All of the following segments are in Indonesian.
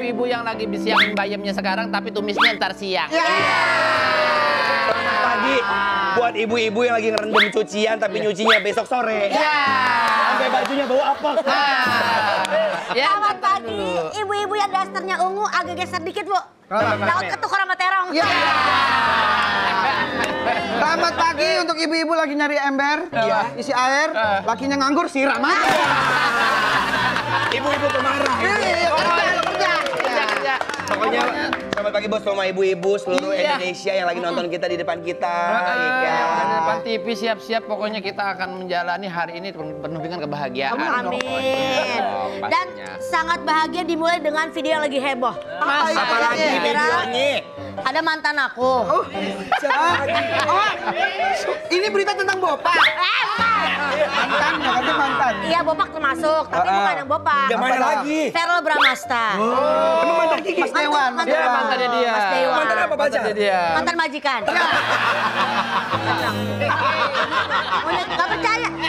ibu-ibu yang lagi siangin bayamnya sekarang tapi tumisnya ntar siang. Selamat pagi buat ibu-ibu yang lagi ngerendam cucian tapi nyucinya besok sore. Sampai bajunya bau apa? Selamat pagi, ibu-ibu yang dasternya ungu agak geser dikit, Bu. Takut ketukar sama terong. Selamat pagi untuk ibu-ibu lagi nyari ember, isi air, lakinya nganggur, siram aja. Ibu-ibu pemarah. Kerja. Pokoknya selamat pagi bos sama ibu-ibu seluruh Indonesia yang lagi nonton kita di depan kita. Di depan TV siap-siap pokoknya kita akan menjalani hari ini penuh dengan kebahagiaan. Amin. Dan sangat bahagia dimulai dengan video yang lagi heboh. Apalagi videonya? Ada mantan aku. Ini berita tentang Bopak. Mantan, katanya mantan. Iya, Bopak termasuk, tapi bukan yang Bopak. Yang mana lagi? Verl Bramasta. Emang mantan Kiki? Mas Dewan. Mantannya dia. Mas Dewan. Mantan apa pacar? Dia. Mantan majikan.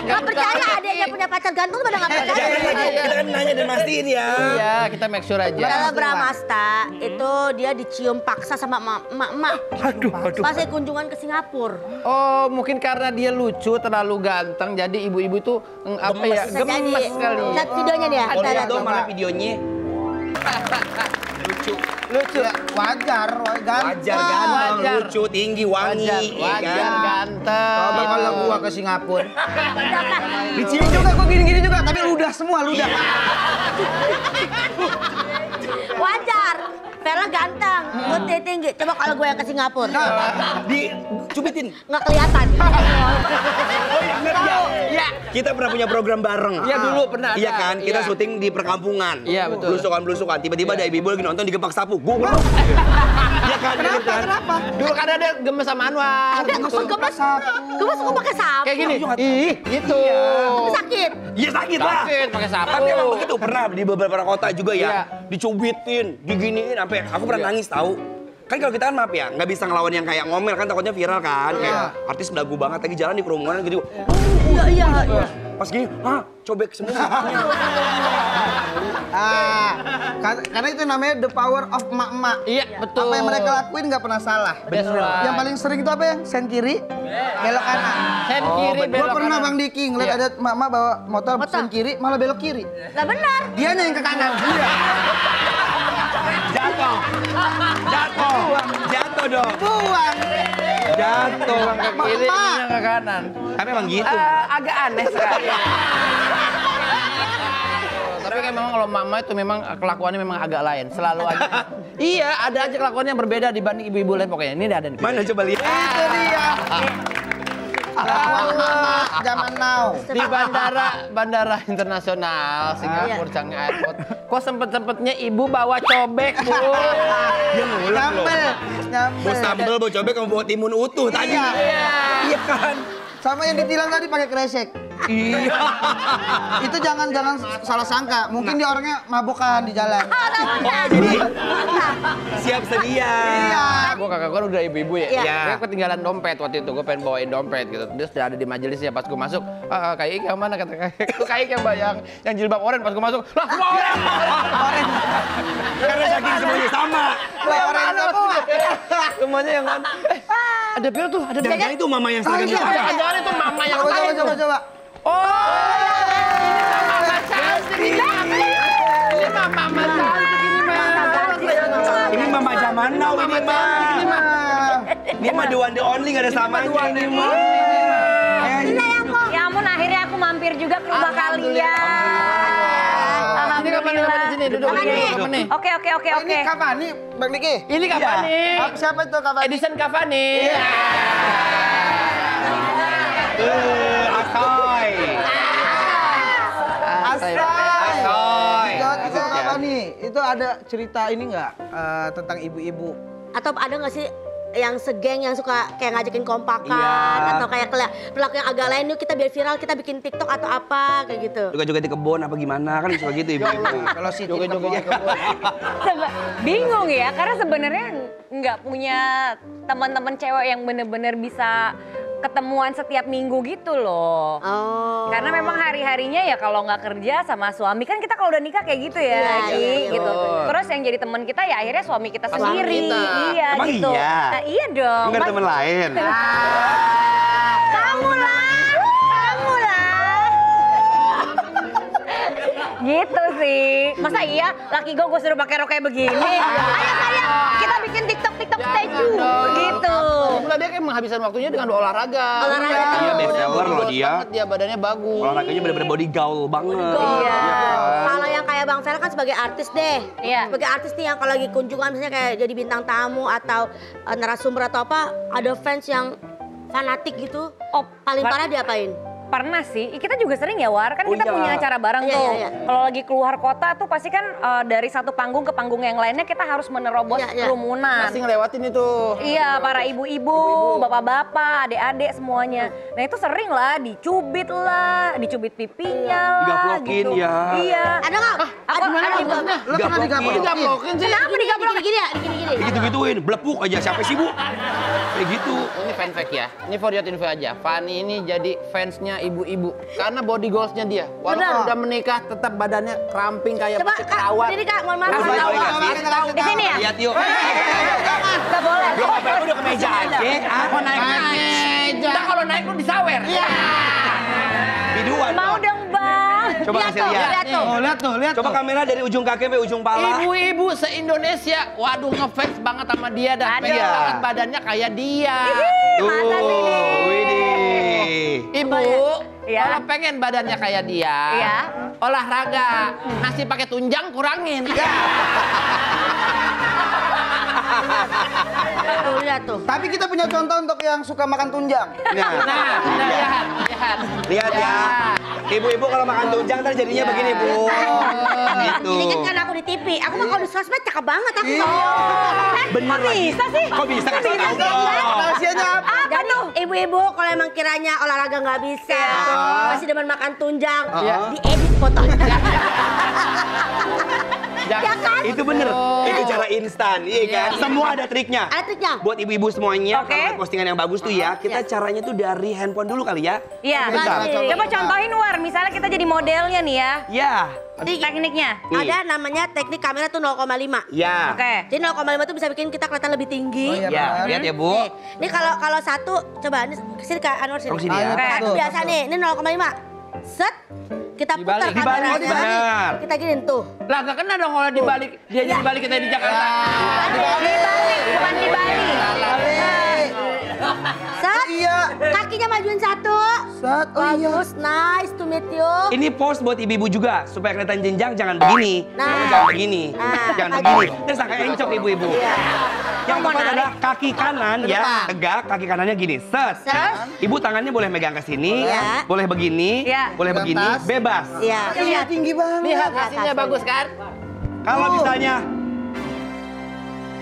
Gak percaya, adiknya punya pacar gantung pada gak percaya. Kita kan nanya dan mastiin ya. Iya, kita make sure aja. Verl Bramasta itu dia dicium paksa sama emak-emak. Aduh. Pas saya kunjungan ke Singapura. Oh, mungkin karena dia lucu, terlalu ganteng, jadi ibu-ibu itu Bisa gemes jadi. sekali. Lihat videonya dia. Oh, lihat dong mana videonya. Lucu. Wajar, Wajar, ganteng, wajar. lucu, tinggi, wangi. Wajar, ganteng. Coba kalau gua ke Singapura. Dicium juga, gua gini-gini juga, tapi ludah semua, ludah. Wajar. Verl ganteng, putih tinggi. Coba kalau gue yang ke Singapura. Dicubitin. Nggak kelihatan. Kita pernah punya program bareng. Iya dulu pernah ada. Iya kan, kita Iya. syuting di perkampungan. Iya, betul. Belusukan. Tiba-tiba ada ibu-ibu lagi nonton digepak sapu. Gua. Iya kan, Kenapa? Dulu kan ada gemes sama Anwar. Ada gitu. gemes kok pakai sapu. Kayak gini. Ih, gitu. Sakit. Iya sakit lah. Sakit pakai sapu. Tapi emang begitu pernah di beberapa kota juga ya. Iya. Dicubitin, diginiin sampai aku pernah nangis tahu. Kan kalau kita kan maaf ya, nggak bisa ngelawan yang kayak ngomel kan takutnya viral kan. Kayak artis belagu banget lagi jalan di kerumunan gitu. Iya. Pas gini, cobek semua. Karena itu namanya the power of emak-emak. Iya, betul. Apa yang mereka lakuin nggak pernah salah. Bener. Yang paling sering itu apa ya? Sen kiri, belok kanan. Sen kiri, Gua belok pernah kanan. Bang Diki ngeliat ada emak-emak bawa motor sen kiri, malah belok kiri. Lah benar. Dianya yang ke kanan. Jatuh dong. Buang. Jatuh ke kiri, Mak. ini ke kanan. Tapi emang gitu. Agak aneh sekali. Tapi kan memang kalau mama itu memang kelakuannya memang agak lain, selalu aja. Iya, ada aja kelakuannya yang berbeda dibanding ibu-ibu lain pokoknya. Ini ada nih. Mana coba lihat. Itu dia. Zaman now. Di bandara internasional Singapura Changi Airport. Kok sempet-sempetnya ibu bawa cobek, Bu? Dia ngulek loh. Nyambel. Bawa sambel, bawa cobek, sama bawa timun utuh tadi. Iya kan? Sama yang ditilang tadi pakai kresek. Iya. Itu jangan salah sangka. Mungkin dia orangnya mabukan di jalan. Jadi siap sedia. Iya. Gue kakak gue udah ibu-ibu ya. Iya. Gue ketinggalan dompet waktu itu. Gue pengen bawain dompet gitu. Dia sudah ada di majelis ya. Pas gue masuk, kayak Ika yang mana kata kayak. Gue kayak yang yang jilbab oranye. Pas gue masuk, lah semua orang. Karena saking semuanya sama. Orang semua. Semuanya yang kan. Ada Bel tuh, ada Bel. Jangan itu mama yang seragam hitam. Jangan-jangan itu mama yang Coba. Oh, ini mama cantik ini mah. Ini mama zaman now ini mah. Ini mah the one the only gak ada samanya ini mah. Ya ampun, akhirnya aku mampir juga ke rumah kalian. Ini kapan di sini duduk nih. Oke. Ini Cavani, Bang Diki. Ini Cavani. Siapa itu Cavani? Edison Cavani. Asoy. Asoy. Itu Cavani. Itu ada cerita ini nggak tentang ibu-ibu? Atau ada nggak sih yang segeng yang suka kayak ngajakin kompakan Iya. atau kayak perilaku yang agak lain, yuk kita biar viral, kita bikin TikTok atau apa kayak gitu. Juga di kebun apa gimana kan suka gitu ibu. Kalau si Bingung ya, karena sebenarnya nggak punya teman-teman cewek yang bener-bener bisa ketemuan setiap minggu gitu loh. Oh. Karena memang hari-harinya ya kalau nggak kerja sama suami kan kita kalau udah nikah kayak gitu ya, Iya, Ki, iya, gitu. betul. Terus yang jadi teman kita ya akhirnya suami kita Pasangan sendiri. kita. Iya Emang gitu. iya? Nah, iya dong. Enggak ada Mas- teman lain. Kamu lah. Gitu sih. Masa iya laki gue suruh pakai rok kayak begini? Ayo sayang, kita bikin TikTok statue. Gitu. Enggak, dia kayak menghabiskan waktunya dengan olahraga. Olahraga. Iya, best seller loh Bagus dia. banget, dia badannya bagus. Olahraganya bener-bener body gaul banget. Iya. Kalau yang kayak Bang Fel kan sebagai artis deh. Iya. Sebagai artis nih yang kalau lagi kunjungan misalnya kayak jadi bintang tamu atau narasumber atau apa, ada fans yang fanatik gitu. Oh, Paling parah diapain? Pernah sih, kita juga sering ya War, kan Oh kita iya. punya acara bareng Iya, tuh. iya, iya. Kalau lagi keluar kota tuh pasti kan dari satu panggung ke panggung yang lainnya kita harus menerobos Iya, iya. kerumunan. Masih ngelewatin itu. Iya, para ibu-ibu, bapak-bapak, adik-adik semuanya. Nah itu sering lah, dicubit pipinya lah. Digaplokin gitu. ya. Iya. Ada nggak? Aku Ada ada nggak? Lo pernah digaplokin? Digaplokin sih. Kenapa digaplokin? Gini-gini ya, gini-gini. Gitu-gituin, belepuk aja. Siapa sih, Bu? Kayak gitu. Ini fan fact ya. Ini for your info aja. Fanny ini jadi fansnya ibu-ibu karena body goalsnya dia. Walaupun Benar. udah menikah tetap badannya keramping kayak Coba masih Kak, perawat. berdiri Kak, mohon maaf. Terus Mohon balik maaf. lagi. Di sini ya? Lihat yuk. Gak boleh. Lu apa? Lu udah ke meja aja. Mau naik meja. Ntar kalau naik lu disawer. Iya. Biduan. Mau dong. dong Bang. Coba kasih lihat. Lihat tuh. Oh, lihat tuh, lihat Coba tuh. kamera dari ujung kaki sampai ujung pala. Ibu-ibu se-Indonesia, waduh ngefans banget sama dia dan Aduh. pengen banget badannya kayak dia. Mantap ini. Widih. Ibu, Iya. kalau pengen badannya kayak dia, Iya. olahraga, nasi pakai tunjang kurangin. Tuh, lihat tuh. Tapi kita punya contoh untuk yang suka makan tunjang. Nah, Nah, lihat. lihat ya. Ibu-ibu kalau makan tunjang ntar jadinya begini, Bu. Gitu. Ini kan karena aku di TV. Aku mah kalau di sosmed cakep banget aku. Bener lagi. Bisa sih? Kok bisa kasih tahu? Rahasianya apa? Jadi ibu-ibu kalau emang kiranya olahraga nggak bisa, masih demen makan tunjang, diedit fotonya. Ya kan? Itu bener. Itu cara instan, iya kan? Semua ada triknya. Ada triknya. Buat ibu-ibu semuanya, Oke. kalau postingan yang bagus tuh ya, kita caranya tuh dari handphone dulu kali ya. Iya. Bentar. Coba contohin War, misalnya kita jadi modelnya nih ya. Ya. Tekniknya. Nih. Ada namanya teknik kamera tuh 0,5. Ya. Oke. Jadi 0,5 tuh bisa bikin kita kelihatan lebih tinggi. Oh, iya. Ya, Benar. lihat ya, Bu. Ini kalau satu, coba ini sini Kak Anwar sini. Oh, sini ya. Ayo, Satu tuh, biasa tuh. nih, ini 0,5. Set, kita putar Dibalik. kameranya. Dibalik, benar. Kita giniin tuh. Lah gak kena dong kalau dibalik. Dia jadi balik kita di Jakarta. Dibalik, bukan di Bali. Set, Iya. kakinya majuin satu. Set, oh iya. Bagus, nice to meet you. Ini post buat ibu-ibu juga supaya kelihatan jenjang jangan begini. Nah. Kamu jangan begini. Nah. Jangan begini. Terus angka encok ibu-ibu. Yang Mau tepat narik? adalah kaki kanan ya, tegak, kaki kanannya gini. Set. Set. Ibu tangannya boleh megang ke sini, Iya. boleh begini, Iya. boleh Pegang begini, tas. bebas. Iya. Iya, tinggi banget. Lihat hasilnya bagus kan? Kalau misalnya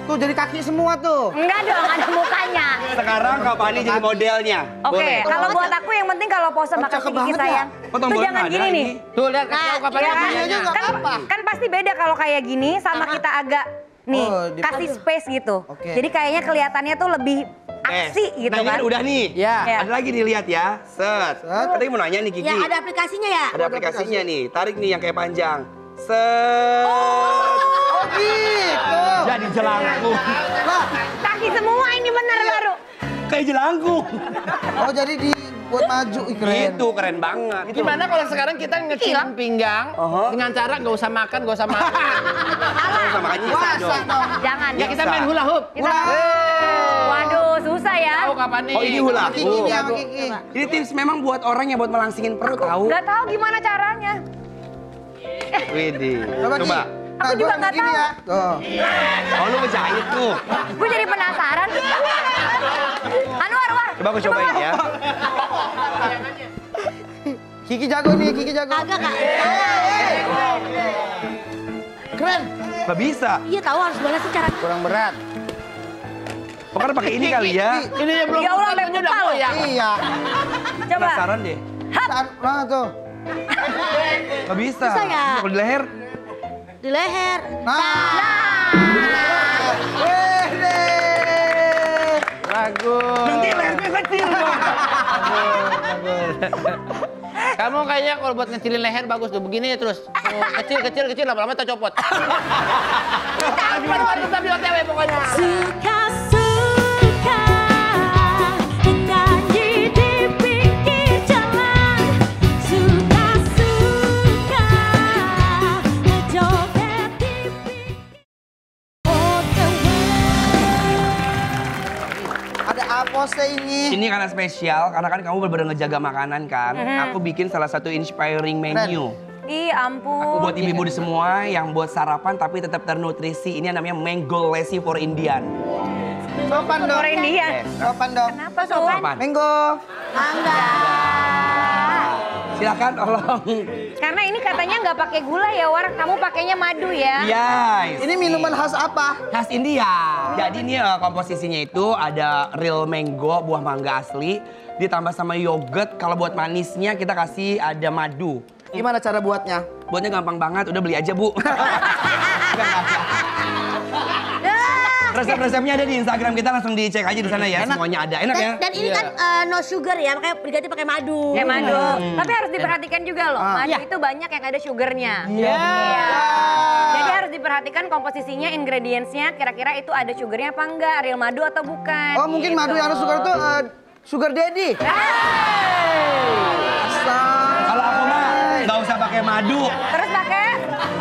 Tuh jadi kaki semua tuh. Enggak dong, ada mukanya. sekarang Kak Fani jadi modelnya. Oke, Boleh. kalau buat aku yang penting kalau pose makan cakep tinggi banget ya. sayang. Oh, Tuh tombolnya jangan ada gini ini. nih. Tuh lihat kasih tahu kapan Iya kan? Iya juga, Kan, apa? kan pasti beda kalau kayak gini sama kita agak nih Oh, di- kasih space gitu. Oke. Jadi kayaknya kelihatannya tuh lebih aksi gitu nah, ini kan. kan udah nih. Ya. Ya. Ada lagi nih lihat ya. Set. Tadi mau nanya nih Kiki. Ya, ada aplikasinya ya? Ada aplikasinya nih. Tarik nih yang kayak panjang. Set. Oh gitu. Jadi jelangkung. Lah, Kaki semua ini bener baru. Kayak jelangkung. oh jadi dibuat maju. Ih, keren. Itu keren banget. Gimana kalau sekarang kita ngecium pinggang dengan cara nggak usah makan, nggak usah makan. Sama makanya bisa Puasa dong. dong. Jangan. Ya kita main hula hoop. Kita- Waduh, susah ya. Tahu kapan nih? Oh, ini hula Kiki hoop. nih sama Kiki. Ini tips memang buat orang yang buat melangsingin perut tahu. Gak tahu gimana caranya. Widih. Coba, Coba. Ki. Aku Nah, juga gua nggak begini tahu. ya. Tuh. Oh, lu ngejahit tuh. Gue jadi penasaran. Anwar, War. Coba aku cobain ya. Kiki jago nih, Kiki jago. Kagak, Kak. Keren. Gak bisa. Iya tahu harus gimana sih cara. Kurang berat. Pokoknya pakai ini kali ya. Ini yang belum Ya Allah, buka, sampai ini udah muka loh. goyang. Iya. Coba. Penasaran deh. Nah tuh. Gak bisa. Bisa ya? Kalau di leher. Di leher. Wede. Bagus. Nanti lehernya kecil dong. Kamu kayaknya kalau buat ngecilin leher bagus tuh, begini ya terus. Tuh, kecil, lama-lama kita copot. Tetap di OTW pokoknya. Suka-suka nyanyi di pinggir jalan. Suka-suka ngejoget di pinggir OTW. Ada apa sih ini? Ini karena spesial, karena kan kamu bener-bener ngejaga makanan kan. Aku bikin salah satu inspiring menu. Ih ampun. Aku buat ibu-ibu di semua yang buat sarapan tapi tetap ternutrisi. Ini namanya mango lassi for Indian. Sopan dong. Orang India. Sopan dong. Kenapa tuh? Apaan? Menggo. Mangga. Silakan tolong. Karena ini katanya nggak pakai gula ya, War. Kamu pakainya madu ya. Yes. Ini minuman khas apa? khas India. Jadi ini komposisinya itu ada real mango, buah mangga asli, ditambah sama yogurt. Kalau buat manisnya kita kasih ada madu. Gimana cara buatnya? Buatnya gampang banget, udah beli aja Bu. Resep-resepnya ada di Instagram kita, langsung dicek aja di sana ya. Semuanya ada, enak ya? Dan ini kan no sugar ya, makanya diganti pakai madu. Kayak madu. Tapi harus diperhatikan juga loh, madu itu banyak yang ada sugarnya. Iya. Jadi harus diperhatikan komposisinya, ingredientsnya, kira-kira itu ada sugarnya apa enggak, real madu atau bukan. Oh mungkin gitu. madu yang harus sugar itu sugar daddy. Kalau aku mah nggak usah pakai madu. Terus pakai?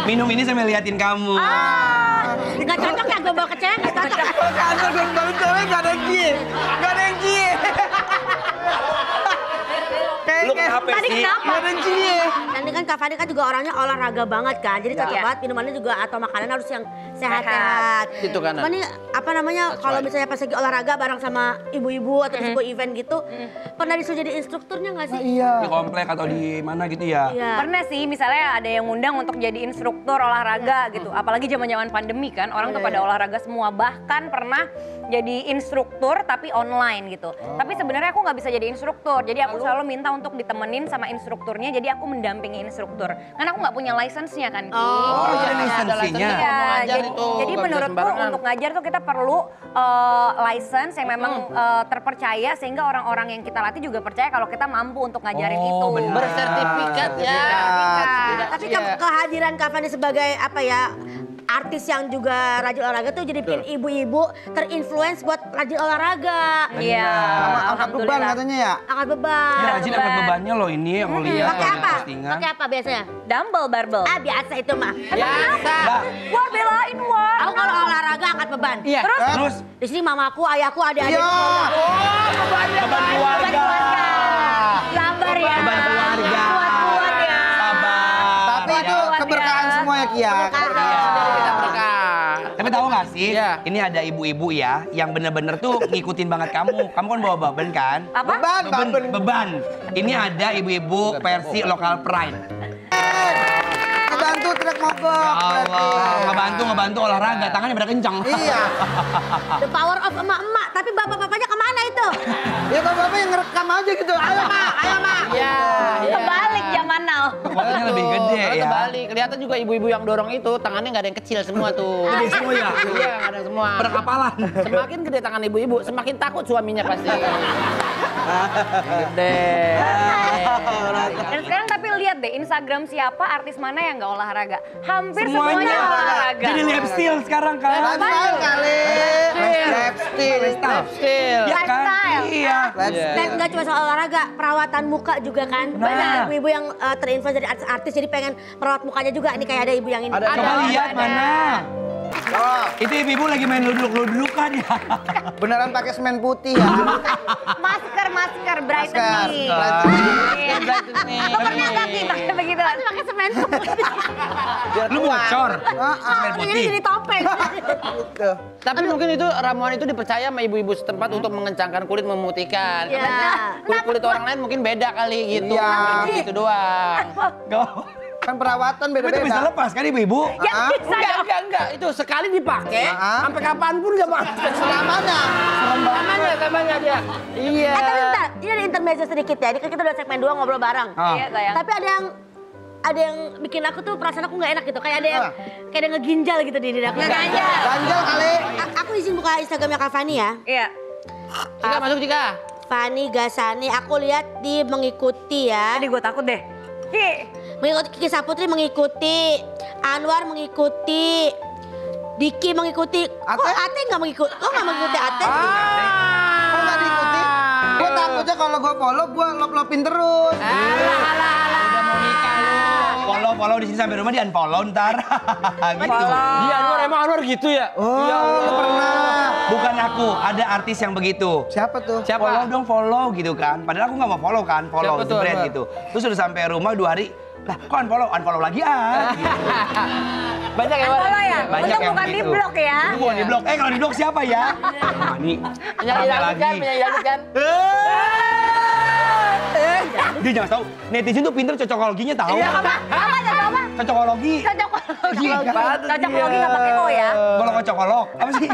Minum ini sambil liatin kamu. Nggak cocok ya gue bawa ke cewek, nggak cocok. Kantor gue bangun cewek gak ada yang kie. Gak ada yang kie. Lu kenapa Tadi sih? kenapa? Gak ada yang kie. Dan ini kan Kak Fani kan juga orangnya olahraga banget kan. Jadi cocok banget minumannya juga atau makanan harus yang sehat-sehat. Itu kanan. Cuma nih apa namanya kalau misalnya pas lagi olahraga bareng sama ibu-ibu atau sebuah event gitu, pernah disuruh jadi instrukturnya nggak sih? Iya. Di komplek atau di mana gitu ya? Iya. Pernah sih, misalnya ada yang ngundang untuk jadi instruktur olahraga gitu. Apalagi zaman-zaman pandemi kan, orang tuh pada olahraga semua. Bahkan pernah jadi instruktur tapi online gitu. Tapi sebenarnya aku nggak bisa jadi instruktur. Jadi aku selalu minta untuk ditemenin sama instrukturnya. Jadi aku mendampingi instruktur. Karena aku nggak punya license-nya kan, Ki. Oh, iya, ada ada lisensinya. license-nya. Iya, Mau ngajar jadi, itu, jadi nggak bisa menurutku sembarangan. untuk ngajar tuh kita perlu license yang memang terpercaya sehingga orang-orang yang kita latih juga percaya kalau kita mampu untuk ngajarin Oh, itu. benar. Bersertifikat ya. Sertifikat. Tapi Iya. kehadiran Kak Fani sebagai apa ya artis yang juga rajin olahraga tuh jadi bikin ibu-ibu terinfluence buat rajin olahraga. Iya. Sama angkat beban katanya ya. Angkat beban. Ya, rajin angkat bebannya loh ini yang mau lihat. Pakai di apa? postingan. Pakai apa biasanya? Dumbbell barbell. Ah biasa itu mah. Biasa. Wah belain wah. Aku kalau olahraga angkat beban. Iya. Terus Di sini mamaku, ayahku, adik-adik. Iya. beban keluarga. Sabar ya. Beban keluarga. Kuat-kuat ya. Sabar. Tapi itu Kuat ya. keberkahan semua ya Kia. Kita berkah. Tapi tahu nggak sih, Iya. ini ada ibu-ibu ya yang bener-bener tuh ngikutin banget kamu. Kamu kan bawa beban kan? Apa? Beban. Ini ada ibu-ibu versi lokal pride. Ngebantu trek mogok. Allah, ngebantu olahraga, tangannya pada kencang. Iya. The power of emak-emak. Tapi bapak-bapaknya kemana itu? Ya bapak-bapak yang ngerekam aja gitu. Ayo mak, ayo mak. Iya. Kebalik zaman now. Kekuatannya lebih gede Kalau ya. kebalik, kelihatan juga ibu-ibu yang dorong itu tangannya nggak ada yang kecil semua tuh. Gede semua ya? Iya, nggak ada semua. Pada kapalan. Semakin gede tangan ibu-ibu, semakin takut suaminya pasti. Gede. Dan sekarang tapi lihat deh Instagram siapa artis mana yang nggak olahraga. Hampir Semuanya semuanya olahraga. Jadi lifestyle sekarang kan. Lifestyle kali. Lifestyle. Lifestyle. Iya kan? Lifestyle. Iya. Dan nggak cuma soal olahraga, perawatan muka juga kan. Nah. Banyak ibu-ibu yang terinfluence dari artis-artis jadi pengen merawat mukanya juga. Ini kayak ada ibu yang ini. Ada. Coba lihat ada. mana. Oh, Itu ibu-ibu lagi main luduk-ludukan ya. beneran pakai semen putih ya. Masker brightening. Masker. Iya. Lo pernah nggak sih pakai begitu? Pakai semen putih. Lu bocor. Semen Ini putih. jadi topeng. Tuh. Tapi mungkin itu ramuan itu dipercaya sama ibu-ibu setempat untuk mengencangkan kulit, memutihkan. Iya. Karena kulit orang lain mungkin beda kali gitu. Iya. Bukan gitu doang. Kan perawatan Itu bisa beda-beda. lepas kan ibu-ibu? Ya bisa dong. Enggak. Itu sekali dipakai, Ah. sampai kapanpun nggak bakal. Selamanya. Selamanya dia. Iya. Tapi bentar, ini ada intermezzo sedikit ya. Ini kan kita udah segmen 2 ngobrol bareng. Ah. Iya sayang. Tapi ada yang bikin aku tuh perasaan aku nggak enak gitu. Kayak ada ngeginjal gitu di diri aku. Ngeganjal. Ganjal kali. Aku izin buka Instagramnya Kak Fani ya. Iya. Jika masuk Jika. Fani Gasani, aku lihat di mengikuti ya. Tadi gue takut deh. Mengikuti Kiki Saputri mengikuti, Anwar mengikuti, Diki mengikuti. Kok Ate nggak mengikuti? Kok nggak mengikuti Ate? Kok nggak diikuti? Gue takutnya kalau gue follow, gue lop-lopin terus. Udah mau nikah lu. Follow di sini sampai rumah di unfollow ntar. Gitu. Iya, Anwar gitu ya? Oh, lu pernah. Bukan aku, ada artis yang begitu. Siapa tuh? Follow dong, follow gitu kan. Padahal aku nggak mau follow kan, follow Siapa tuh, jebret Anwar? gitu. Terus udah sampai rumah 2 hari, lah kok unfollow lagi Gitu. Banyak ya, Unfollow ya? Banyak Untung yang bukan di begitu. blok ya. Itu bukan di blok. Kalau di blok siapa ya? Mani. Penyanyi dangdut kan, penyanyi dangdut kan? Dia jangan tahu, netizen tuh pinter cocokologinya tahu. Apa coba? Cocokologi. Cocokologi. Iya, kan? Cocokologi nggak pakai O ya. Kalau kocokolog, apa sih?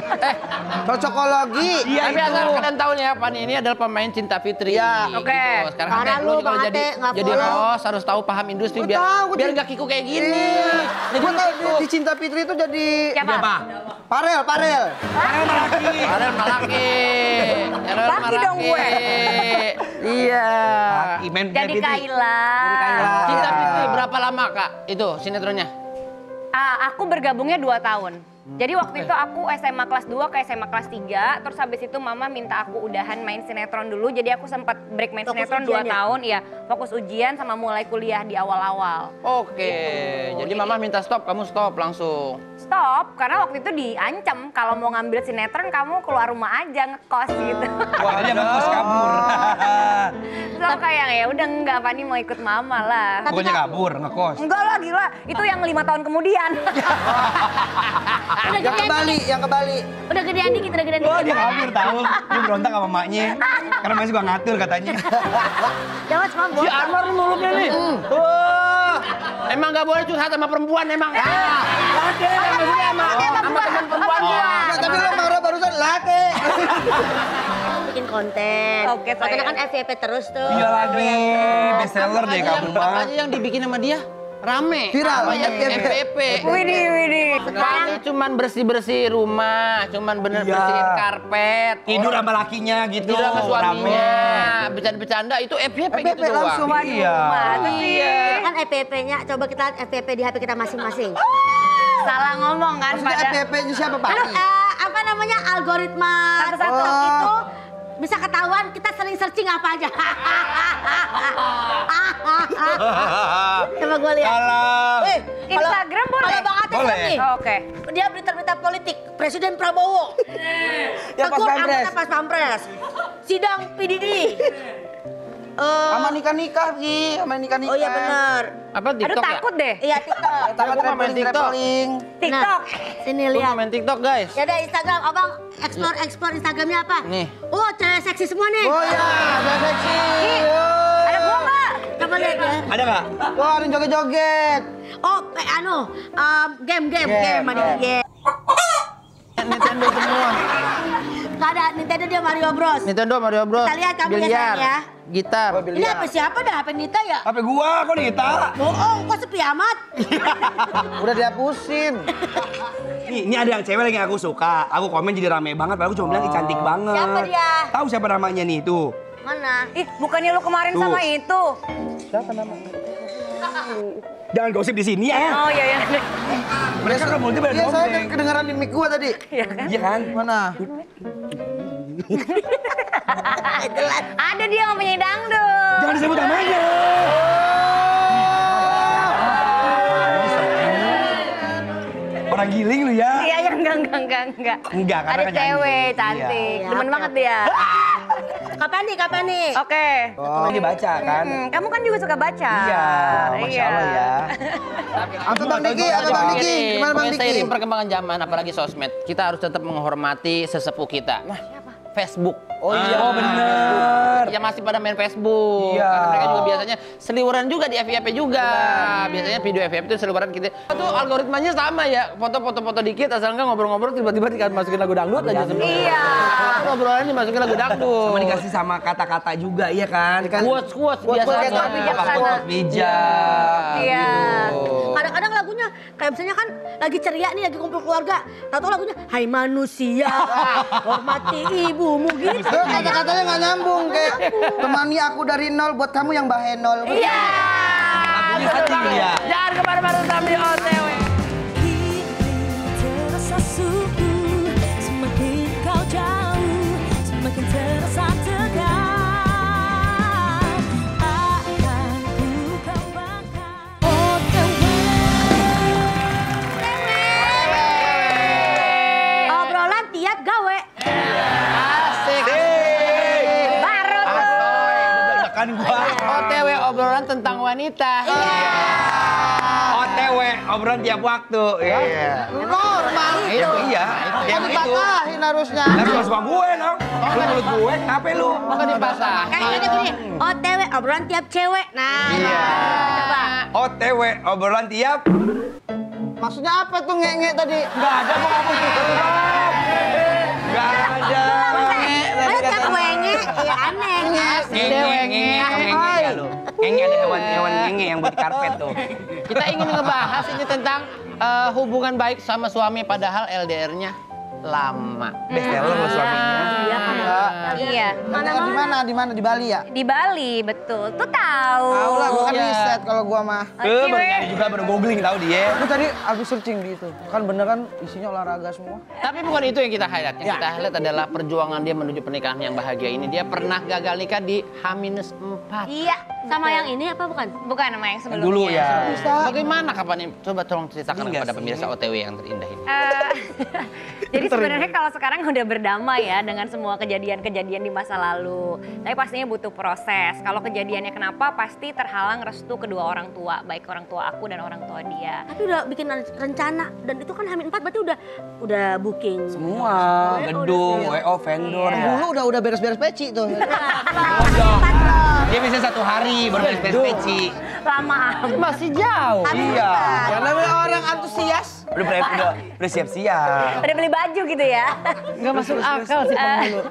Cocokologi. Iya Tapi itu. asal kalian tahu nih ya, Fani ini adalah pemain Cinta Fitri. Iya. Oke. Gitu. Sekarang Karena kan lu, kalau Bang jadi Ate, nggak jadi follow. host harus tahu paham industri Gua biar tahu, gua biar jadi- nggak kiku kayak gini. Gue tau di Cinta Fitri itu jadi Siapa? Parel. Padahal malaki. Laki dong gue. Iya. Imen Jadi Kaila. Cinta Fitri berapa lama Kak itu sinetronnya? Aku bergabungnya 2 tahun. Jadi waktu itu aku SMA kelas 2 ke SMA kelas 3, terus habis itu mama minta aku udahan main sinetron dulu. Jadi aku sempat break main Fokus sinetron 2 ujian ya? tahun, iya. Fokus ujian sama mulai kuliah di awal-awal. Oke. Jadi mama minta stop, kamu stop langsung. Stop, karena waktu itu diancam kalau mau ngambil sinetron kamu keluar rumah aja ngekos gitu. Wah, dia ngekos kabur. Terus aku kayak ya udah enggak, Fani mau ikut mama lah. Pokoknya kabur, ngekos. Enggak lah, gila. Itu yang 5 tahun kemudian. Udah Yang ke gedean, Bali, yang ke Bali. udah gedean dikit, udah gedean Wah, dikit. dia kabur tahu. Dia berontak sama maknya. Karena masih gua ngatur katanya. Jangan semua Si bohong. Anwar nih mulutnya nih. Wah. Emang nggak boleh curhat sama perempuan emang. Laki, maksudnya sama teman perempuan gua. Nggak, tapi lo marah barusan laki. Bikin konten. Oke, Kontennya sayang. kan FYP terus tuh. Iya lagi, best seller deh kamu Apa mah. aja yang dibikin sama dia rame. Viral. Apa ya? FYP. FYP. Widih. Sekarang cuman bersih-bersih rumah, cuman bener Iya. bersihin karpet. Tidur sama lakinya gitu. Tidur sama suaminya, rame. bercanda-bercanda itu FYP gitu FYP doang. langsung. Iya. Masa sih? Itu kan FYP-nya, coba kita lihat FYP di HP kita masing-masing. Salah ngomong kan Maksudnya pada. FYP-nya siapa, Pak? Kan apa namanya algoritma Satu-satu. TikTok itu bisa ketahuan kita sering searching apa aja. Coba gue lihat. Salah. Wih, Instagram boleh? Kalau Bang Ate Boleh. nih, Oh, Oke. dia berita-berita politik, Presiden Prabowo. Yang pas Tegur Pampres. anggota pas Pampres. Sidang PDD. Sama nikah-nikah, Ki. Sama nikah-nikah. Oh iya benar. Apa Aduh TikTok ya? takut deh. Iya TikTok. Tamat Gua nggak main TikTok. traveling. TikTok. Nah, sini Gua lihat. nggak main TikTok guys. Ya udah Instagram, abang explore Instagramnya apa? Nih. Oh cewek seksi semua nih. Oh iya, udah seksi. Ada gua nggak? Coba lihat ya. Ada nggak? Wah, ada yang joget-joget. Oh game ada game. Nintendo semua. Gak ada Nintendo, dia Mario Bros. Nintendo, Mario Bros. Kita lihat kamu ya, biliar, sayang, ya. gitar. Ini apa siapa dah? HP Nita ya? HP gua, kok Nita? Bohong, kok sepi amat? Udah dihapusin. Nih, ini ada yang cewek lagi yang aku suka. Aku komen jadi rame banget, padahal aku cuma bilang "Ih, cantik banget. Siapa dia? Tahu siapa namanya nih, tuh. Mana? Ih, bukannya lu kemarin Tuh. sama itu? Jangan gosip di sini ya. Oh iya. Mereka kan mulutnya pada Iya, saya dompeng. kedengeran di mic gua tadi. Iya kan? Mana? Ada dia yang penyanyi dangdut. Jangan disebut namanya. Orang giling lu ya. Iya, yang enggak. Enggak, karena Ada kan cewek nyanyi. cantik. Iya. Demen banget dia. Kapan nih? Oke. Oh, dia baca kan? Kamu kan juga suka baca. Iya, Masya Allah ya. Apa Bang Diki? Apa Bang Diki? Gimana Bang Pokoknya Diki? seiring perkembangan zaman, apalagi sosmed, kita harus tetap menghormati sesepuh kita. Nah, Facebook. Oh iya, oh bener. Ya masih pada main Facebook. Iya. Karena mereka juga biasanya seliweran juga di FYP juga. Biasanya video FYP itu seliweran kita. Itu algoritmanya sama ya. Foto-foto dikit asal nggak ngobrol-ngobrol tiba-tiba masukin lagu dangdut aja semua. Iya. Ngobrolannya dimasukin lagu dangdut. Sama dikasih sama kata-kata juga, iya kan? Quotes Quotes biasanya. kayak bijaksana. Bijak. Iya. Kadang-kadang lagunya kayak misalnya kan lagi ceria nih, lagi kumpul keluarga. Tahu lagunya Hai Manusia, hormati ibumu gitu. Kata-katanya nggak nyambung kayak temani aku dari nol buat kamu yang bahenol. Iya. Lagunya sedih dia. Jangan kemana-mana sambil OTW. Kini terasa subuh, semakin kau jauh, semakin terasa tegang. Akan ku kembangkan OTW. Obrolan tiap gawe. Asik. Baru tuh. Deg-degan gua. OTW obrolan tentang wanita. OTW, obrolan tiap waktu. Iya. Normal. Iya, Kok kayak begitu. dipatahin harusnya. Lah kalau sama gue dong. Lu mulut gue, kenapa lu? Maka dipasang. Kayaknya gini, OTW obrolan tiap cewek. Nah, Iya. coba. OTW, obrolan tiap. Maksudnya apa tuh ngek-ngek tadi? Gak ada mau ngomong gitu. Gak ada. Kalau tiap wenge, ya aneh. Ngenge ya lu. Ngenge ada hewan ngenge yang buat karpet tuh. Kita ingin ngebahas ini tentang hubungan baik sama suami padahal LDR-nya lama. Bestseller lo suaminya. Iya kan? Iya. Di mana? Di Bali ya? Di Bali, betul. Tuh tahu. Tahu lah, gua kan Iya. riset kalau gua mah. Baru nyari juga, baru googling tahu dia. Aku tadi habis searching di itu. Kan bener kan isinya olahraga semua. Tapi bukan itu yang kita highlight. Yang kita highlight adalah perjuangan dia menuju pernikahan yang bahagia ini. Dia pernah gagal nikah di H-4. Iya. Sama yang ini apa bukan? Bukan sama yang sebelumnya. Dulu ya. Bagaimana kapan ini? Coba tolong ceritakan Enggak kepada sih. pemirsa OTW yang terindah ini. Jadi sebenarnya kalau sekarang udah berdamai ya dengan semua kejadian-kejadian di masa lalu. Tapi pastinya butuh proses. Kalau kejadiannya kenapa pasti terhalang restu kedua orang tua, baik orang tua aku dan orang tua dia. Tapi udah bikin rencana dan itu kan H-4 berarti udah booking. Semua, gedung, WO, vendor. Dulu udah beres-beres peci tuh. Dia bisa 1 hari baru beres peci. Lama. Masih jauh. Iya. Karena orang antusias. Udah siap-siap. Udah beli baju gitu ya. Nggak masuk akal sih dulu.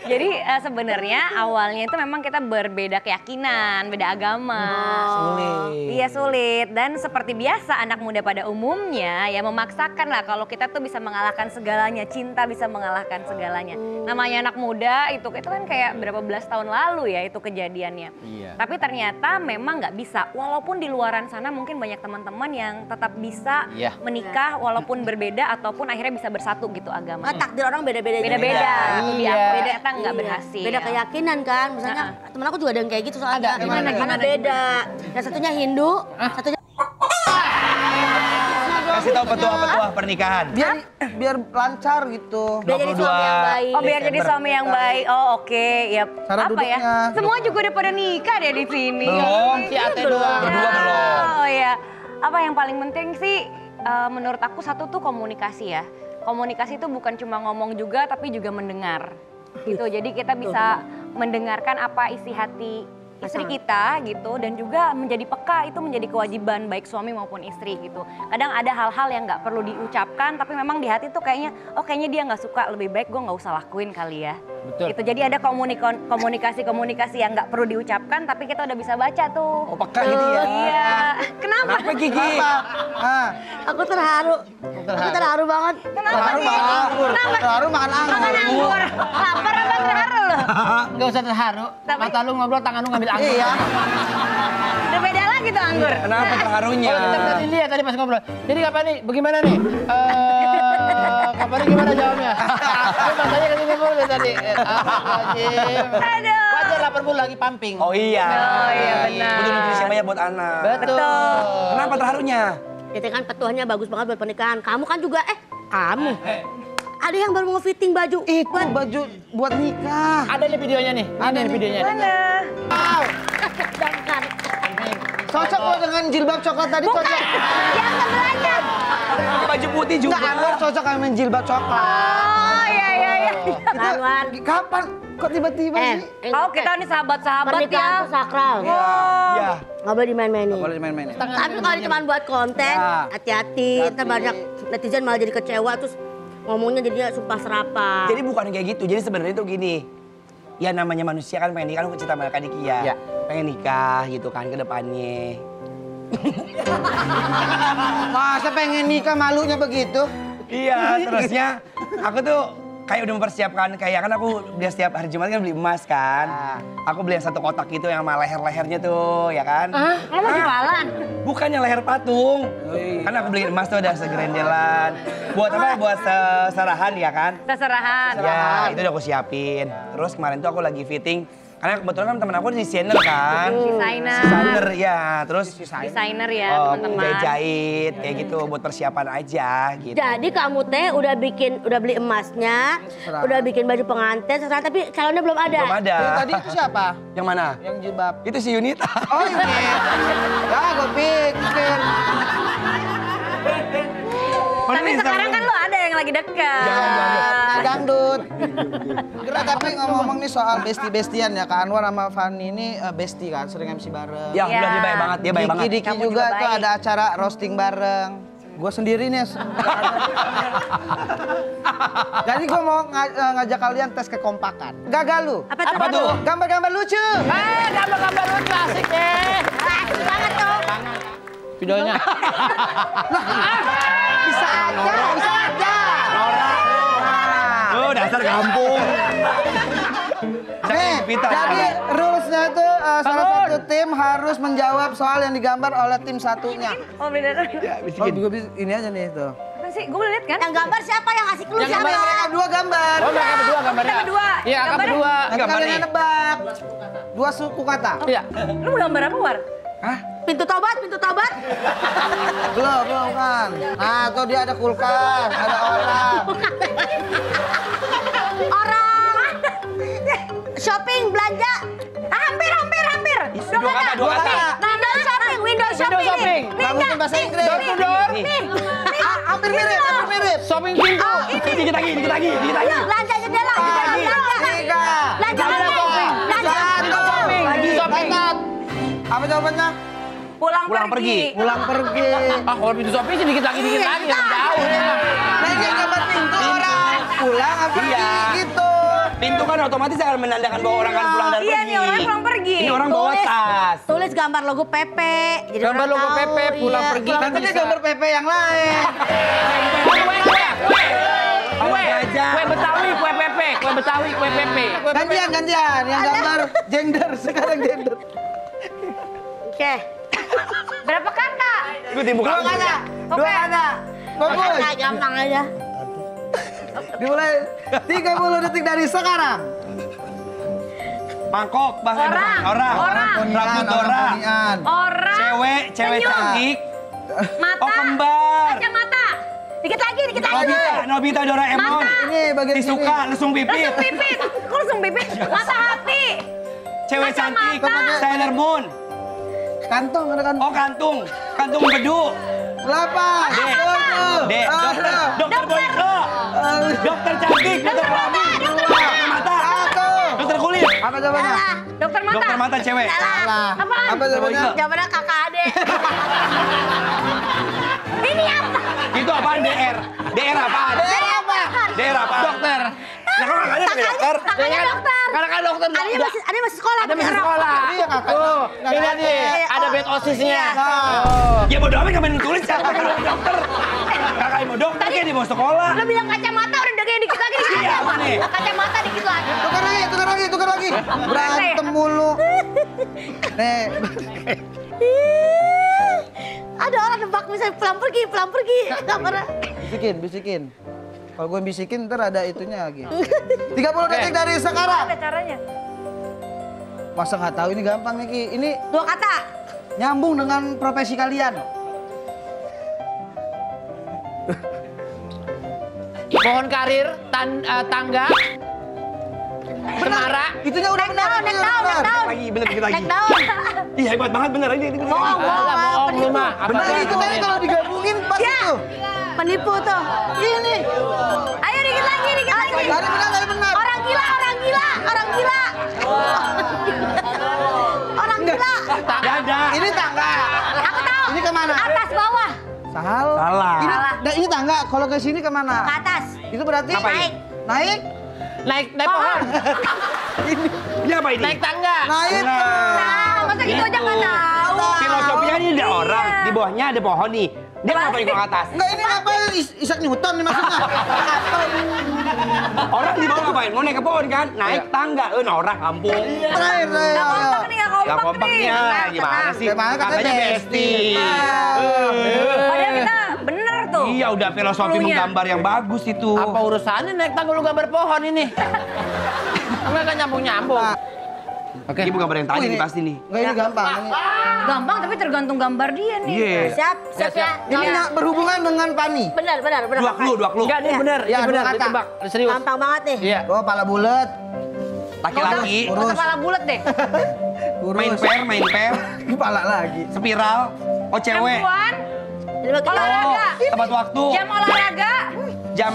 Jadi sebenarnya awalnya itu memang kita berbeda keyakinan, beda agama. Sulit. Iya sulit dan seperti biasa anak muda pada umumnya ya memaksakan lah kalau kita tuh bisa mengalahkan segalanya, cinta bisa mengalahkan segalanya. Namanya anak muda itu kan kayak berapa belas tahun lalu ya itu kejadiannya. Iya. Tapi ternyata memang nggak bisa. Walaupun di luaran sana mungkin banyak teman-teman yang tetap bisa Iya. menikah walaupun berbeda ataupun akhirnya bisa bersatu gitu agama. Takdir orang beda-beda. Beda-beda. Tapi Iya. aku ternyata nggak berhasil. Beda keyakinan kan. Misalnya temen aku juga ada yang kayak gitu soalnya. Gimana? Karena beda. Yang satunya Hindu, satunya Kasih tahu petua-petua pernikahan. Biar lancar gitu. biar jadi suami yang baik. Oh biar jadi suami yang baik. Oh oke, ya. Cara Apa ya? duduknya. Semua juga udah pada nikah deh di sini. Belum. Si Ate doang. Berdua belum. Oh ya. Apa yang paling penting sih menurut aku satu tuh komunikasi ya. Komunikasi itu bukan cuma ngomong juga tapi juga mendengar. Gitu. Jadi kita bisa mendengarkan apa isi hati istri kita gitu dan juga menjadi peka itu menjadi kewajiban baik suami maupun istri gitu. Kadang ada hal-hal yang nggak perlu diucapkan tapi memang di hati tuh kayaknya dia nggak suka, lebih baik gue nggak usah lakuin kali ya. Betul. Gitu. Jadi ada komunikasi yang nggak perlu diucapkan tapi kita udah bisa baca tuh. Oh peka gitu ya. Iya. Kenapa? Kenapa Gigi? Ah, aku terharu. Aku terharu banget. Kenapa sih? Kenapa? baru makan anggur. Makan anggur. Lapar apa terharu loh? Nggak usah terharu. Tapi- Mata lu ngobrol, tangan lu ngambil anggur. Iya. Udah beda lagi tuh anggur. Kenapa terharunya? Oh, kita tadi lihat tadi pas ngobrol. Jadi kapan nih? Bagaimana nih? Kapan nih gimana jawabnya? Masanya kasih ngobrol tadi. Aduh. Wajar lapar bulu lagi pumping. Oh iya. Oh iya benar. Butuh nutrisi yang banyak buat anak. Betul. Kenapa terharunya? Itu kan petuahnya bagus banget buat pernikahan. Kamu kan juga kamu. Ada yang baru mau fitting baju. Itu baju buat nikah. Ada nih videonya nih. Ada nih videonya. Mana? Jangan. Cocok loh dengan jilbab coklat tadi cocok. Yang sebelahnya. Pakai baju putih Enggak, juga. Anwar cocok sama jilbab coklat. Oh iya iya iya. Anwar. Kapan? Kok tiba-tiba sih? Oh kita nih sahabat-sahabat Pernikahan ya. itu sakral. Iya. Nggak boleh dimain-mainin. Boleh main-mainin. Tapi kalau cuma buat konten, Ya. hati-hati. Ntar banyak netizen malah jadi kecewa terus ngomongnya jadinya sumpah serapah. Jadi bukan kayak gitu. Jadi sebenarnya tuh gini. Ya namanya manusia kan pengen nikah, kan cinta sama Kak Diki ya. Iya. Pengen nikah gitu kan ke depannya. Masa pengen nikah malunya begitu? Iya, terusnya aku tuh kayak udah mempersiapkan, kayak kan aku dia setiap hari Jumat kan beli emas kan. Aku beli yang 1 kotak gitu yang sama leher-lehernya tuh, ya kan. Lo mau jualan? Bukannya leher patung. Kan aku beli emas tuh ada segrendelan. Buat apa? Buat serahan ya kan. Seserahan. Ya, itu udah aku siapin. Terus kemarin tuh aku lagi fitting. Karena kebetulan kan temen aku desainer kan. Desainer ya, terus Desainer ya teman-teman. jahit kayak gitu buat persiapan aja gitu. Jadi kamu teh udah beli emasnya, udah bikin baju pengantin, seserah, tapi calonnya belum ada. Belum ada. Yang tadi itu siapa? Yang mana? Yang jilbab. Itu si Yunita. Oh ini. Ya gue pikir. Tapi sekarang kan lo ada yang lagi dekat. Dangdut. Kira tapi ngomong-ngomong nih soal besti-bestian ya, Kak Anwar sama Fanny ini besti kan, sering MC bareng. Ya, Iya. udah dia baik banget, dia baik banget. Diki Kamu juga juga tuh baik. ada acara roasting bareng. Gue sendiri nih. Jadi gue mau ngajak kalian tes kekompakan. Gagal lu. Apa tuh? Gambar-gambar lucu. Gambar-gambar lucu asik deh. Asik banget tuh. Videonya. Bisa aja, bisa aja. Oh, dasar kampung. Nih, jadi rulesnya itu salah satu tim harus menjawab soal yang digambar oleh tim satunya. Oh beda. Oh, gue ini aja nih tuh. Apa sih? Gue boleh lihat kan? Yang gambar siapa yang ngasih clue Yang siapa? gambar Mereka berdua gambar. Oh, mereka berdua gambarnya. Kita berdua. Iya, kakak Gambarnya. berdua. Nanti Gambar kalian nih. nebak. 2 suku kata. Iya. Lu mau gambar apa, War? Hah? Pintu tobat, pintu tobat. Belum kan. Nah, tuh dia ada kulkas, ada orang. Orang. Shopping, belanja. Hampir. Dua kata. Window shopping. Nggak mungkin bahasa Inggris. Door to door. Hampir mirip, hampir mirip. Shopping pintu. Dikit lagi. Belanja jendela. Tiga. Belanja shopping. Satu. Lagi shopping. Apa jawabannya? Pulang pergi. Pulang pergi. Ah, kalau pintu shopping sih dikit lagi yang jauh. Nah, ini yang gambar pintu orang. Pulang apa pergi Iya. gitu. Pintu kan otomatis akan menandakan bahwa orang kan pulang dan Iya pergi. nih orang pulang pergi. Ini orang bawa tas. Tulis gambar logo PP. Jadi Gambar orang logo tahu, PP, pulang iya. pergi. Kan dia gambar PP yang lain. Kue Betawi, kue pepe, kue Betawi, kue pepe. Gantian. Yang gambar gender, sekarang gender. Oke. Berapa kata? Gue timbuk Dua kata. Bagus. Nah, gampang aja. Dimulai 30 detik dari sekarang. Mangkok, Orang. Rambut Dora. Ponian. Orang. Cewek Senyum. cantik. Mata. Oh, kembar. Kacamata. Dikit lagi. Nobita Doraemon. Ini bagian sini. Disuka, lesung pipit. Langsung pipit. Kok langsung pipit? Mata hati. Cewek cantik. Kacamata. Sailor Moon. Kantong ada kan? Oh, kantung. Kantung bedu. 8. Dokter Boyke. Dokter cantik. Dokter kelamin. Dokter mata. Dokter kulit. Apa jawabannya? Dokter mata. Dokter mata cewek. Salah. Apaan? Apa jawabannya? Jawabannya kakak adek. Ini apa? Itu apaan? DR. DR apaan? DR apaan? Dokter. Lah kok kakaknya pakai dokter? Kakaknya dokter. Karena kan dokter Adek masih sekolah. ada masih sekolah. Iya, kakak. Tuh, ini Iya. nih, ada bed osisnya. Ya bodo amat ngapain tulis siapa kalau dokter. Kakak mau dokter kayak dia mau sekolah. Lo bilang kacamata udah deket dikit lagi. Iya, apa nih? Kacamata dikit lagi. Tukar lagi. Berantem mulu. Nih. Ada orang nebak misalnya pulang pergi. Gambarnya. Bisikin. Kalau gue bisikin ntar ada itunya lagi. 30 detik dari sekarang. Ada caranya. Masa nggak tahu ini gampang nih Ki. Ini 2 kata. nyambung dengan profesi kalian. Pohon karir, tangga, cemara. Itunya udah benar. Naik daun. Lagi bener dikit lagi. Naik daun. Ih hebat banget bener ini. Bohong. Bohong lu mah. Benar itu tadi kalau digabungin pas itu. Penipu tuh. Ini. Ayo dikit lagi. Gak benar. Orang gila. Orang gila. Dada. Ini tangga. Aku tahu. Ini kemana? Atas bawah. Salah. Ini tangga. Kalau ke sini Ke kemana? atas. Itu berarti Naik. Naik. Naik pohon. Ini apa ini? Naik tangga. Naik. Nah, masa gitu aja nggak tahu? Filosofinya ini ada orang, di bawahnya ada pohon nih. Dia ngapain ke atas? Enggak, ini apa Isaac Newton nih maksudnya? Orang di bawah ngapain? Mau naik ke pohon kan? Naik tangga. Norak kampung. Terakhir saya. Gak kompak nih, Gak kompaknya. Gimana sih? Gimana katanya Katanya besti. Padahal kita bener tuh. Iya udah filosofi Cluenya. menggambar yang bagus itu. Apa urusannya naik tangga lu gambar pohon ini? Enggak kan nyambung-nyambung. Oke. Ibu gambar yang tadi nih pasti nih. Enggak, ini gampang. Ini. Gampang tapi tergantung gambar dia nih. Iya. Siap ya. Ini nggak berhubungan dengan Fani. Benar. Dua clue. Enggak, ini bener. Ya, Ini bener, dua kata. ditebak. Serius. Gampang banget nih. Iya. Oh, pala bulat. Laki-laki. Gak usah kepala bulat deh. Main pair. Kepala lagi. Spiral. Oh cewek. Perempuan, Ini bagi olahraga. Tepat waktu. Jam olahraga, Jam.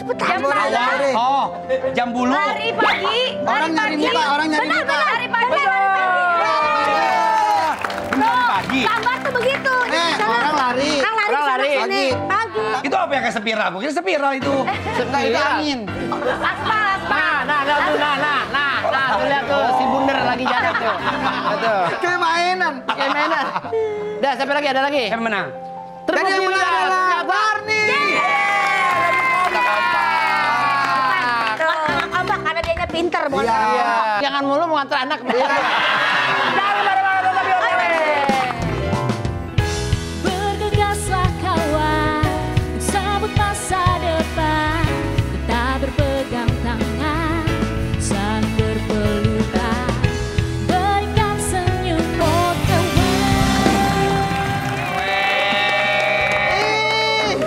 jam malam, Oh. Jam bulu. lari pagi, Orang nyari muka, orang nyari muka. lari pagi. Benar pagi. gambar tuh begitu. Orang lari. Orang lari lari. sini. Pagi. Itu apa yang kayak spiral? Gue kira spiral itu. Enggak, itu angin. Aspal. Nah, tuh lihat tuh si Bunder lagi jalan tuh. Tuh. Kayak mainan. Kayak mainan. Dah, siapa lagi? Ada lagi? Siapa menang? Dan yang menang adalah Barney. Abang karena dia pinter bukan Iya. orang kompak. Jangan mulu mau nganter anak. Bergegaslah kawan, sambut masa depan. Kita berpegang tangan, saling berpelukan. Berikan senyum buat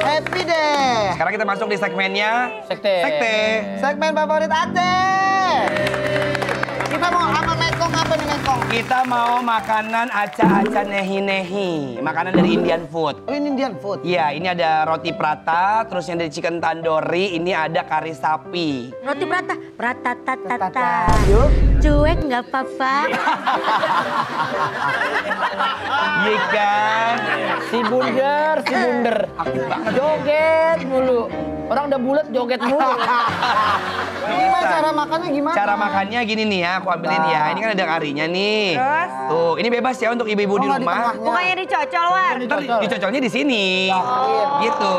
Happy deh. Sekarang kita masuk di segmennya Sekte. Segmen favorit Ate. Kita mau sama Mekong apa nih Mekong? Kita mau makanan aca-aca nehi-nehi. Makanan dari Indian food. Oh, ini Indian food. Iya, ini ada roti prata, terus yang dari chicken tandoori, ini ada kari sapi. Roti prata tata. Yuk. Cuek nggak apa-apa. Iya kan? Si Bunder. Aktif banget. Joget mulu. Orang udah bulat joget mulu. Gimana cara makannya gimana? Cara makannya gini nih ya, aku ambilin ya. Ini kan ada karinya nih. Terus? Tuh, ini bebas ya untuk ibu-ibu di nggak di rumah. tengahnya. Bukannya dicocol, War. Ntar dicocolnya di sini. Gitu.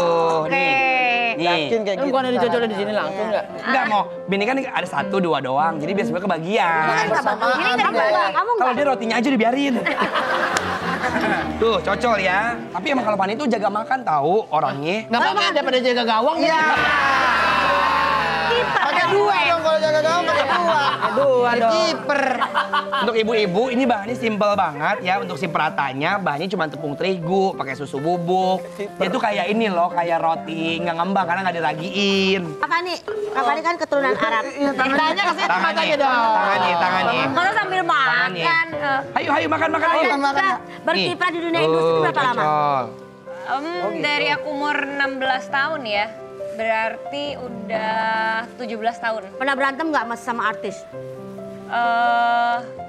Nih. Nih. Yakin kayak Kan gitu. bukan ada dicocolnya di sini langsung enggak? Enggak mau, bini kan ada 1-2 doang, jadi biasanya kebagian. Ini nggak Kamu Kalau dia rotinya aja dibiarin. Tuh, cocol ya. Tapi emang kalau Pani tuh jaga makan tahu orangnya. Enggak apa-apa daripada jaga gawang. Iya. Pakai dua dong kalau jaga gawang pakai dua. Dua dong. Kiper. Untuk ibu-ibu ini bahannya simpel banget ya. Untuk si peratanya bahannya cuma tepung terigu, pakai susu bubuk. Dia tuh kayak ini loh, kayak roti nggak ngembang karena nggak diragiin. Apa nih? Apa nih kan keturunan Arab. Tangannya ke sini matanya dong. Tangannya. Kalau sambil Tangannya. makan. Ayo makan ayo. Kita berkiprah di dunia industri itu berapa lama? Cocol. Dari aku umur 16 tahun ya. Berarti udah 17 tahun. Pernah berantem nggak mas sama artis?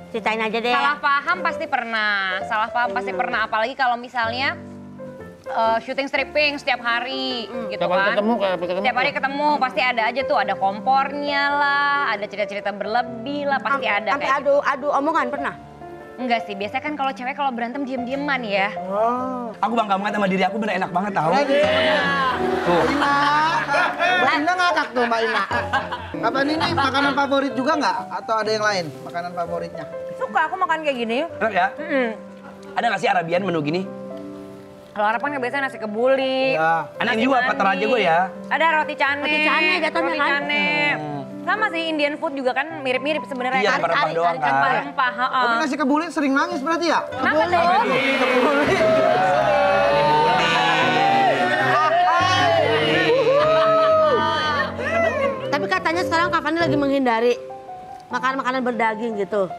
Ceritain aja deh. Salah paham pasti pernah. Apalagi kalau misalnya syuting stripping setiap hari gitu Setiap hari kan. ketemu. Setiap hari ketemu pasti ada aja tuh, ada kompornya lah, ada cerita-cerita berlebih lah, pasti ada Sampai kayak gitu. adu omongan pernah? Enggak sih, biasanya kan kalau cewek kalau berantem diem-dieman ya. Aku bangga banget sama diri aku, bener enak banget tau. Tuh. Mbak Ina ngakak tuh Mbak Ina. Apa ini makanan favorit juga nggak? Atau ada yang lain makanan favoritnya? Suka aku makan kayak gini. Enak ya? Ada nggak sih Arabian menu gini? Kalau harapan kan biasanya nasi kebuli. Ya. Anak juga apa aja gue ya? Ada roti cane. Roti cane jatuhnya roti kan? cane. Sama sih Indian food juga kan mirip-mirip sebenarnya. Iya, kan? rempah-rempah doang kan. Rempah-rempah, heeh. Tapi nasi kebuli sering nangis berarti ya? Kenapa tuh? Tapi katanya sekarang Kak Fani lagi menghindari makanan-makanan berdaging gitu.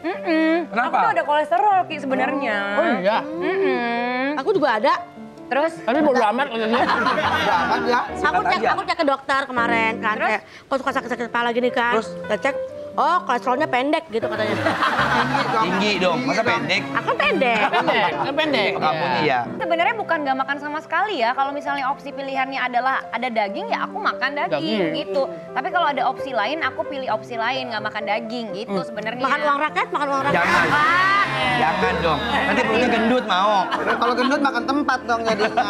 Kenapa? Aku tuh ada kolesterol Ki sebenarnya. Oh iya. Aku juga ada. Terus Tapi bodo amat. Jangan ya. Aku cek ke dokter kemarin kan. Kayak, kok suka sakit-sakit kepala gini kan. Terus? Kita cek, Oh, kolesterolnya pendek gitu katanya. Tinggi dong, masa pendek? Aku pendek. Kan pendek. Kamunya ya. Sebenarnya bukan nggak makan sama sekali ya. Kalau misalnya opsi pilihannya adalah ada daging ya aku makan daging gitu. Tapi kalau ada opsi lain aku pilih opsi lain nggak makan daging gitu sebenarnya. Makan uang rakyat, makan uang rakyat. Jangan. Jangan dong. Nanti perutnya gendut mau. Kalau gendut makan tempat dong jadinya.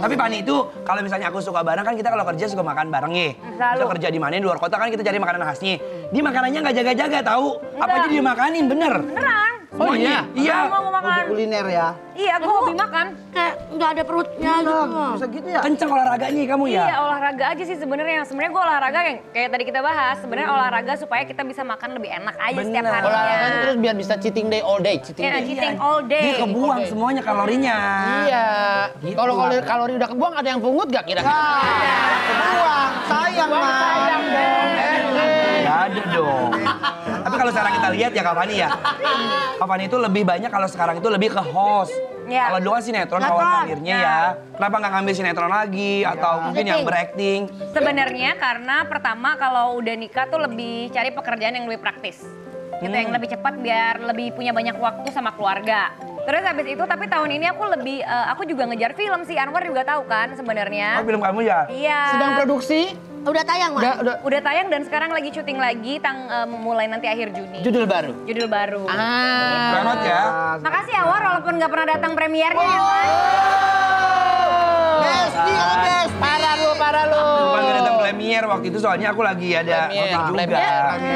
Tapi Pani itu kalau misalnya aku suka bareng kan kita kalau kerja suka makan bareng ya. Selalu. Kita kerja di mana di luar kota kan kita cari makanan khasnya. Di makanannya nggak jaga-jaga tahu. Apa aja dimakanin bener. Beneran. Oh iya? Iya. Mau makan. Kuliner ya. Iya, gue hobi makan. Kayak nggak ada perutnya gitu. Bisa gitu ya? Kenceng olahraganya kamu ya. Iya, olahraga aja sih sebenarnya. Sebenarnya gue olahraga yang kayak tadi kita bahas. Sebenarnya olahraga supaya kita bisa makan lebih enak aja setiap Bener. harinya. Olahraga terus biar bisa cheating day all day. Cheating Ya, day. cheating all day. Dia kebuang semuanya kalorinya. Iya. Gitu. Kalau kalori udah kebuang ada yang pungut gak kira-kira? Kebuang, sayang mah. Sayang dong. Gak ada dong. Tapi kalau sekarang kita lihat ya Kak Fani ya. Kak Fani itu lebih banyak kalau sekarang itu lebih ke host. Ya. Kalau dulu kan sinetron awal karirnya ya. Kenapa nggak ngambil sinetron lagi? Atau mungkin yang berakting? Sebenarnya karena pertama kalau udah nikah tuh lebih cari pekerjaan yang lebih praktis. Gitu yang lebih cepat biar lebih punya banyak waktu sama keluarga. Terus habis itu tapi tahun ini aku lebih aku juga ngejar film sih. Anwar juga tahu kan sebenarnya. Oh film kamu ya? Iya. Sedang produksi. Udah tayang, Mak? Udah tayang dan sekarang lagi syuting lagi mulai nanti akhir Juni. Judul baru. Judul baru. Selamat ya. Makasih ya War walaupun nggak pernah datang premiernya ya kan. Besti, besti. Parah lu. Bukan nggak datang premier waktu itu soalnya aku lagi ada syuting juga.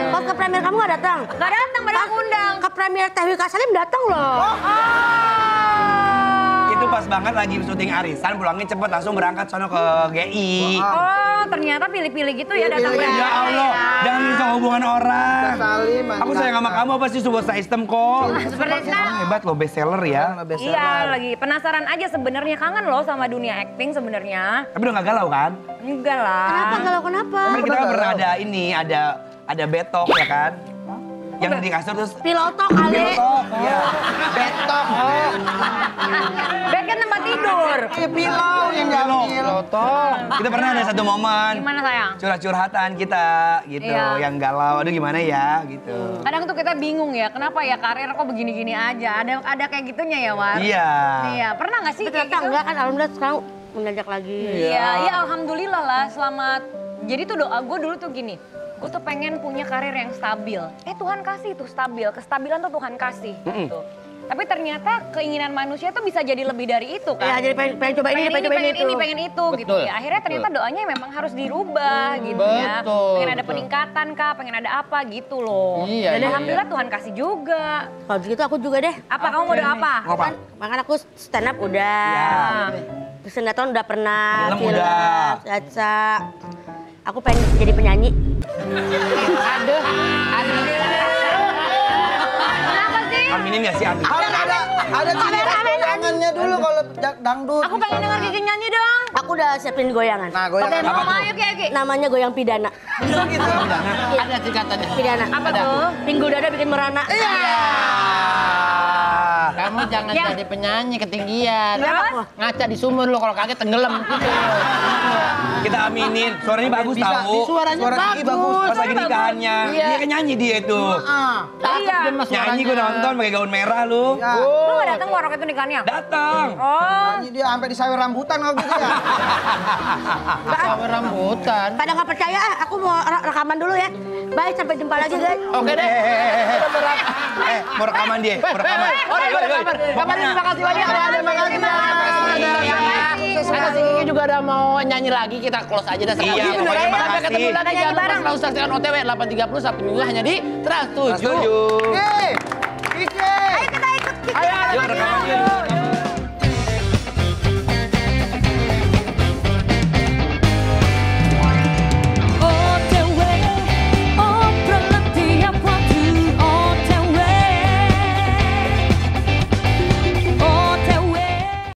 Pas ke premier kamu nggak datang? Nggak datang pada aku undang. Ke premier Teh Wika Salim datang loh. Itu pas banget lagi syuting arisan, pulangnya cepet langsung berangkat sono ke GI. Oh ternyata pilih-pilih gitu ya datang Ya premier. Allah, jangan merusak hubungan orang. Salim. Aku sayang sama kamu apa sih sebuah sistem kok. Seperti itu. Orang hebat loh best seller ya. Iya lagi penasaran aja sebenarnya kangen loh sama dunia acting sebenarnya. Tapi udah gak galau kan? Enggak lah. Kenapa galau kenapa? Kan kita kan pernah ada ini, ada betok ya kan? Yang di kasur terus Piloto kali. betok. Iya. Betok. Bed kan tempat tidur. Pilau yang diambil. Kita pernah ada satu momen Gimana sayang? curhat-curhatan kita gitu, Iya. yang galau. Aduh gimana ya gitu. Kadang tuh kita bingung ya, kenapa ya karir kok begini-gini aja? Ada kayak gitunya ya, War? Iya. Iya, pernah nggak sih kayak Ternyata gitu? enggak kan, alhamdulillah sekarang mengajak lagi. Iya, ya alhamdulillah lah selamat. Jadi tuh doa gue dulu tuh gini, gue tuh pengen punya karir yang stabil. Tuhan kasih tuh stabil, kestabilan tuh Tuhan kasih gitu. Tapi ternyata keinginan manusia tuh bisa jadi lebih dari itu kan. Ya, jadi pengen coba ini, pengen coba itu. pengen itu gitu Betul, ya. Akhirnya ternyata doanya memang harus dirubah gitu ya. Betul, Pengen ada betul. peningkatan kah, pengen ada apa gitu loh. Iya, Dan iya, alhamdulillah Tuhan kasih juga. Kalau begitu aku juga deh. Apa kamu mau doa apa? Apa? Makan aku stand up udah. Ya. Terus sinetron udah pernah. Film udah. Caca. Aku pengen jadi penyanyi. Aduh. Kenapa sih? Aminin gak sih amin? Ada tangannya dulu kalau dangdut. Aku pengen denger Kiki nyanyi dong. Aku udah siapin goyangan. Nah, goyang Oke, apa mau tuh? ayo Ki. Namanya goyang pidana. Bisa gitu. Ada singkatannya. Pidana. Apa tuh? Pinggul dada bikin merana. Iya. Kamu jangan Ya. jadi penyanyi ketinggian. Kenapa? Ngaca di sumur lu kalau kaget tenggelam. Kita aminin. Suaranya bagus tahu. Suaranya Suara Kiki bagus. Pas lagi nikahannya, Iya. dia kan nyanyi dia itu. Iya. Nyanyi gue nonton pakai gaun merah lu. Ya. Lu gak datang warok itu nikahannya? Datang. Oh. Ini dia sampai disawer rambutan kalau gitu ya. Sawer rambutan. Pada nggak percaya, aku mau rekaman dulu ya. Bye, sampai jumpa lagi guys. Oke deh. Mau rekaman dia, mau rekaman. Kabar terima kasih banyak ya. Terima kasih banyak. Karena si Kiki juga udah mau nyanyi lagi, kita close aja dah sekali. Iya, pokoknya Sampai makasih. ketemu lagi, jangan lupa selalu saksikan OTW 8.30 Sabtu Minggu hanya di Trans 7. Setuju. Kiki. Kiki. Ayo kita ikut. Ayo, Yuk rekaman yuk.